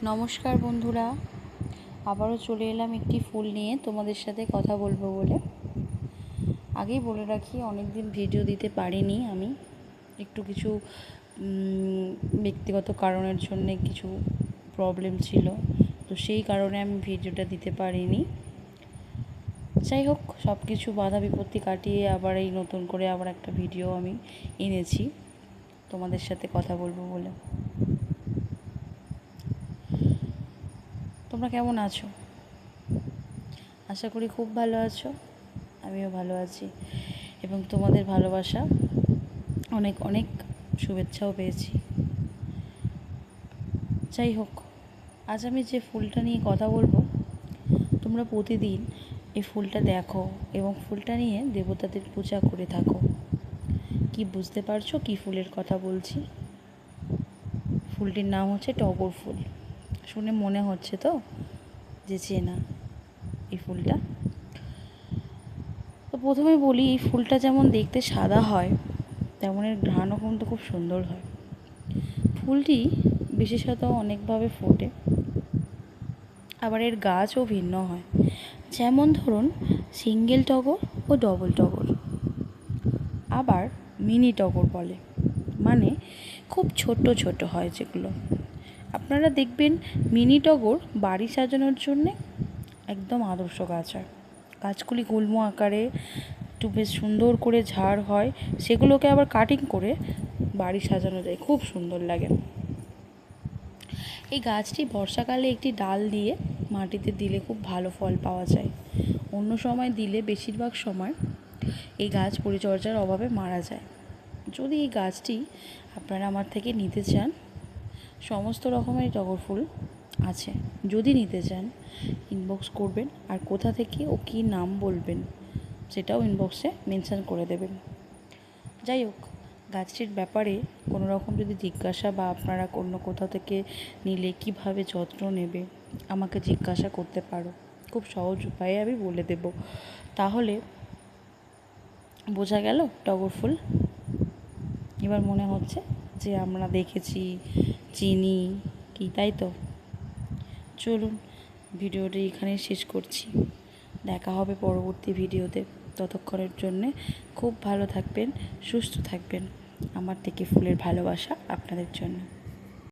নমস্কার বন্ধুরা, আবারও চলে এলাম একটি ফুল নিয়ে তোমাদের সাথে কথা বলবো বলে। আগেই বলে রাখি, অনেক দিন ভিডিও দিতে পারিনি আমি, একটু কিছু ব্যক্তিগত কারণের জন্যে কিছু প্রবলেম ছিল, তো সেই কারণে আমি ভিডিওটা দিতে পারিনি। যাই হোক, সব কিছু বাধা বিপত্তি কাটিয়ে আবার এই নতুন করে আবার একটা ভিডিও আমি এনেছি তোমাদের সাথে কথা বলবো বলে। তোমরা কেমন আছো? আশা করি খুব ভালো আছো। আমিও ভালো আছি এবং তোমাদের ভালোবাসা অনেক অনেক শুভেচ্ছাও পেয়েছি। যাই হোক, আজ আমি যে ফুলটা নিয়ে কথা বলবো, তোমরা প্রতিদিন এই ফুলটা দেখো এবং ফুলটা নিয়ে দেবতাদের পূজা করে থাকো। কি বুঝতে পারছো কি ফুলের কথা বলছি? ফুলটির নাম হচ্ছে টগর ফুল। শুনে মনে হচ্ছে তো যে চেনা এই ফুলটা। তো প্রথমে বলি, এই ফুলটা যেমন দেখতে সাদা হয়, তেমন এর ঘ্রাণও কিন্তু খুব সুন্দর হয়। ফুলটি বিশেষত অনেকভাবে ফোটে, আবার এর গাছও ভিন্ন হয়। যেমন ধরুন, সিঙ্গেল টগর ও ডবল টগর, আবার মিনি টগর বলে, মানে খুব ছোট ছোট হয় যেগুলো। আপনারা দেখবেন মিনি টগর বাড়ি সাজানোর জন্যে একদম আদর্শ গাছ হয়। গাছগুলি গুল্ম আকারে একটু বেশ সুন্দর করে ঝাড় হয়, সেগুলোকে আবার কাটিং করে বাড়ি সাজানো যায়, খুব সুন্দর লাগে। এই গাছটি বর্ষাকালে একটি ডাল দিয়ে মাটিতে দিলে খুব ভালো ফল পাওয়া যায়। অন্য সময় দিলে বেশিরভাগ সময় এই গাছ পরিচর্যার অভাবে মারা যায়। যদি এই গাছটি আপনারা আমার থেকে নিতে চান, সমস্ত রকমের টগর ফুল আছে। যদি নিতে চান, ইনবক্স করবেন, আর কোথা থেকে ও কী নাম বলবেন সেটাও ইনবক্সে মেনশন করে দেবেন। যাই হোক, গাছটির ব্যাপারে কোনো রকম যদি জিজ্ঞাসা বা আপনারা অন্য কোথাও থেকে নিলে কিভাবে যত্ন নেবে আমাকে জিজ্ঞাসা করতে পারো, খুব সহজ উপায়ে আমি বলে দেব। তাহলে বোঝা গেল টগর ফুল। এবার মনে হচ্ছে যে আমরা দেখেছি, চিনি কি, তাই তো? চলুন, ভিডিওটি এখানেই শেষ করছি। দেখা হবে পরবর্তী ভিডিওতে। ততক্ষণের জন্যে খুব ভালো থাকবেন, সুস্থ থাকবেন। আমার থেকে ফুলের ভালোবাসা আপনাদের জন্য।